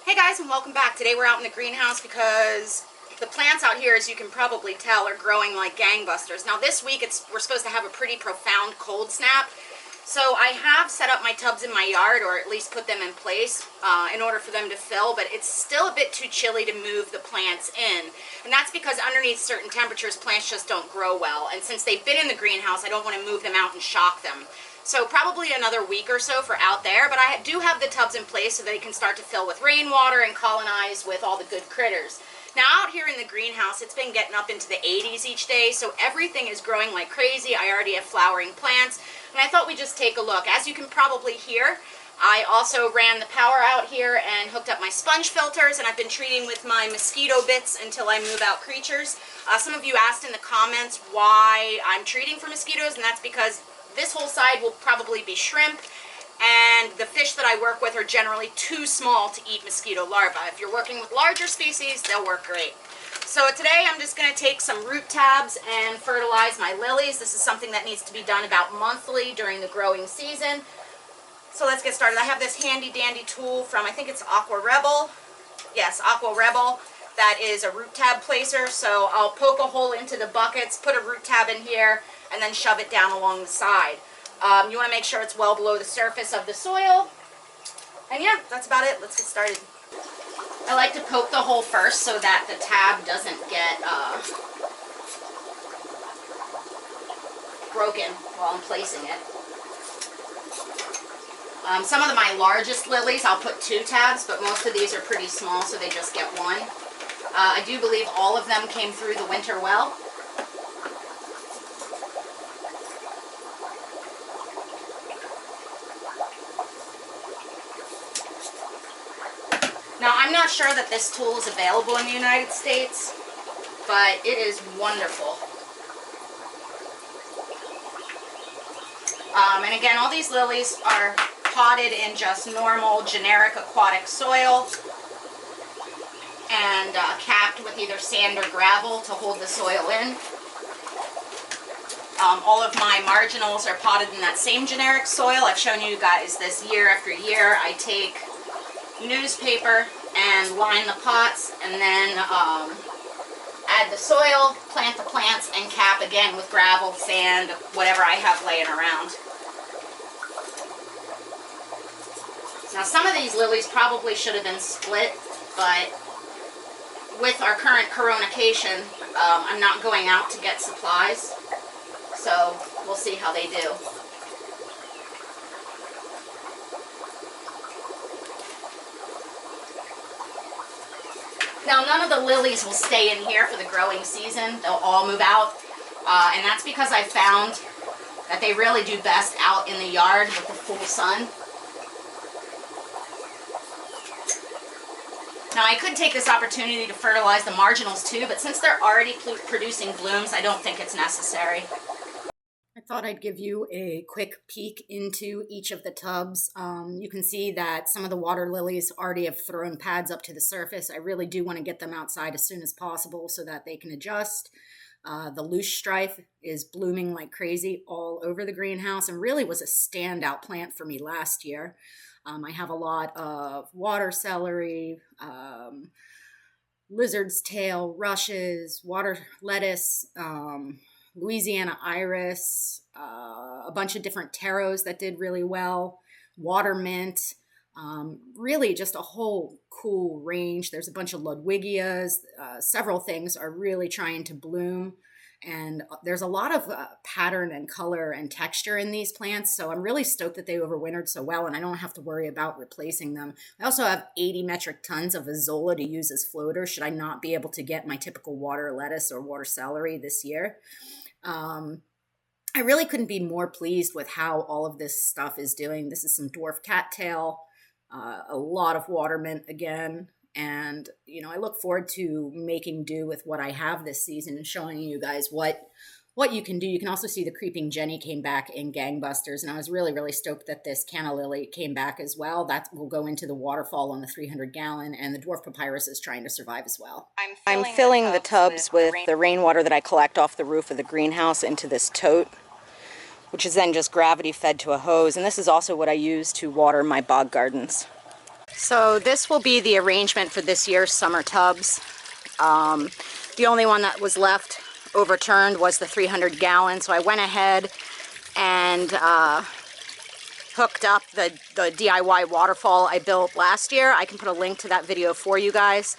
Hey guys, and welcome back. Today we're out in the greenhouse because the plants out here, as you can probably tell, are growing like gangbusters. Now this week we're supposed to have a pretty profound cold snap. So I have set up my tubs in my yard, or at least put them in place in order for them to fill, but it's still a bit too chilly to move the plants in. And that's because underneath certain temperatures, plants just don't grow well. And since they've been in the greenhouse, I don't want to move them out and shock them. So probably another week or so for out there, but I do have the tubs in place so they can start to fill with rainwater and colonize with all the good critters. Now out here in the greenhouse, it's been getting up into the 80s each day, so everything is growing like crazy. I already have flowering plants, and I thought we'd just take a look. As you can probably hear, I also ran the power out here and hooked up my sponge filters, and I've been treating with my mosquito bits until I move out creatures. Some of you asked in the comments why I'm treating for mosquitoes, and that's because this whole side will probably be shrimp, and the fish that I work with are generally too small to eat mosquito larvae. If you're working with larger species, they'll work great. So today I'm just going to take some root tabs and fertilize my lilies. This is something that needs to be done about monthly during the growing season. So let's get started. I have this handy dandy tool from, I think it's Aqua Rebel. Yes, Aqua Rebel. That is a root tab placer. So I'll poke a hole into the buckets, put a root tab in here, and then shove it down along the side. You want to make sure it's well below the surface of the soil. And yeah, that's about it. Let's get started. I like to poke the hole first so that the tab doesn't get broken while I'm placing it. Some of my largest lilies, I'll put 2 tabs, but most of these are pretty small, so they just get 1. I do believe all of them came through the winter well. Now, I'm not sure that this tool is available in the United States, but it is wonderful. And again, all these lilies are potted in just normal, generic aquatic soil and capped with either sand or gravel to hold the soil in. All of my marginals are potted in that same generic soil. I've shown you guys this year after year. I take newspaper and line the pots, and then add the soil, plant the plants, and cap again with gravel, sand, whatever I have laying around. Now some of these lilies probably should have been split, but with our current coronation, I'm not going out to get supplies, so we'll see how they do. Now, none of the lilies will stay in here for the growing season. They'll all move out, and that's because I found that they really do best out in the yard with the full sun. Now, I could take this opportunity to fertilize the marginals too, but since they're already producing blooms, I don't think it's necessary. I thought I'd give you a quick peek into each of the tubs. You can see that some of the water lilies already have thrown pads up to the surface. I really do want to get them outside as soon as possible so that they can adjust. The loose strife is blooming like crazy all over the greenhouse and really was a standout plant for me last year. I have a lot of water celery, lizard's tail, rushes, water lettuce, Louisiana iris, a bunch of different taros that did really well, water mint, really just a whole cool range. There's a bunch of Ludwigias. Several things are really trying to bloom, and there's a lot of pattern and color and texture in these plants, so I'm really stoked that they overwintered so well, and I don't have to worry about replacing them. I also have 80 metric tons of Azolla to use as floaters should I not be able to get my typical water lettuce or water celery this year. I really couldn't be more pleased with how all of this stuff is doing. This is some dwarf cattail, a lot of water mint again, and I look forward to making do with what I have this season and showing you guys what you can do. You can also see the creeping Jenny came back in gangbusters, and I was really, really stoked that this canna lily came back as well. That will go into the waterfall on the 300 gallon, and the dwarf papyrus is trying to survive as well. I'm filling the tubs with the rainwater that I collect off the roof of the greenhouse into this tote, which is then just gravity fed to a hose, and this is also what I use to water my bog gardens. So this will be the arrangement for this year's summer tubs. The only one that was left overturned was the 300 gallon, so I went ahead and hooked up the DIY waterfall I built last year. I can put a link to that video for you guys.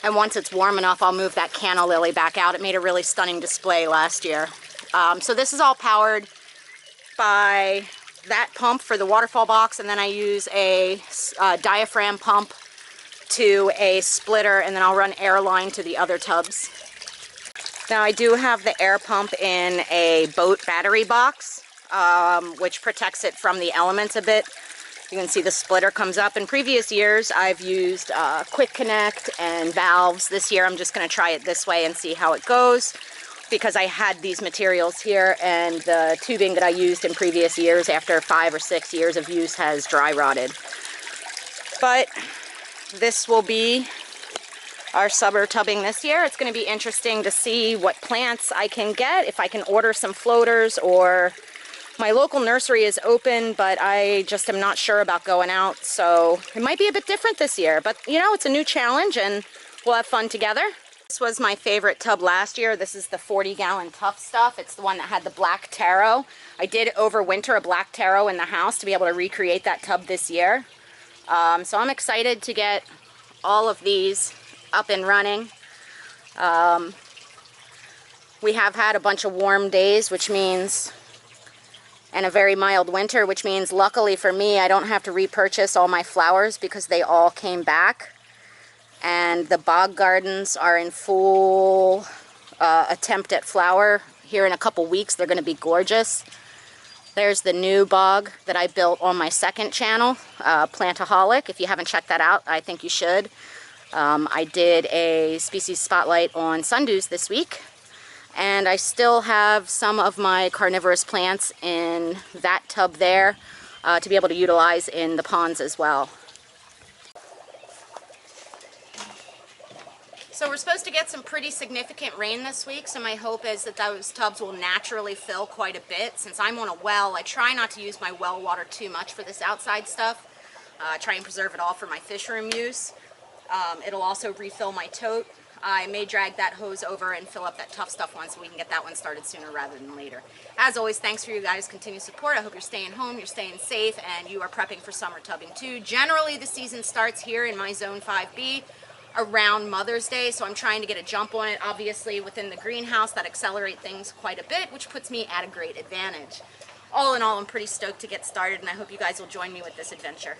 And once it's warm enough, I'll move that canna lily back out. It made a really stunning display last year. So this is all powered by that pump for the waterfall box, and then I use a diaphragm pump to a splitter, and then I'll run air line to the other tubs. Now I do have the air pump in a boat battery box, which protects it from the elements a bit. You can see the splitter comes up. In previous years I've used quick connect and valves. This year I'm just going to try it this way and see how it goes, because I had these materials here, and the tubing that I used in previous years after 5 or 6 years of use has dry rotted. But this will be our summer tubbing this year. It's going to be interesting to see what plants I can get, if I can order some floaters, or my local nursery is open, but I just am not sure about going out, so it might be a bit different this year. But you know, it's a new challenge and we'll have fun together. This was my favorite tub last year. This is the 40-gallon Tough Stuff. It's the one that had the black taro. I did overwinter a black taro in the house to be able to recreate that tub this year. So I'm excited to get all of these up and running. We have had a bunch of warm days, which means, and a very mild winter, which means luckily for me I don't have to repurchase all my flowers because they all came back. And the bog gardens are in full attempt at flower. Here in a couple weeks they're going to be gorgeous. There's the new bog that I built on my second channel, Plantaholic. If you haven't checked that out, I think you should. I did a species spotlight on sundews this week, and I still have some of my carnivorous plants in that tub there to be able to utilize in the ponds as well. So we're supposed to get some pretty significant rain this week, so my hope is that those tubs will naturally fill quite a bit. Since I'm on a well, I try not to use my well water too much for this outside stuff. Try and preserve it all for my fish room use. It'll also refill my tote. I may drag that hose over and fill up that Tough Stuff one so we can get that one started sooner rather than later. As always, thanks for you guys' continued support. I hope you're staying home, you're staying safe, and you are prepping for summer tubbing too. Generally, the season starts here in my Zone 5B around Mother's Day, so I'm trying to get a jump on it. Obviously, within the greenhouse, that accelerates things quite a bit, which puts me at a great advantage. All in all, I'm pretty stoked to get started, and I hope you guys will join me with this adventure.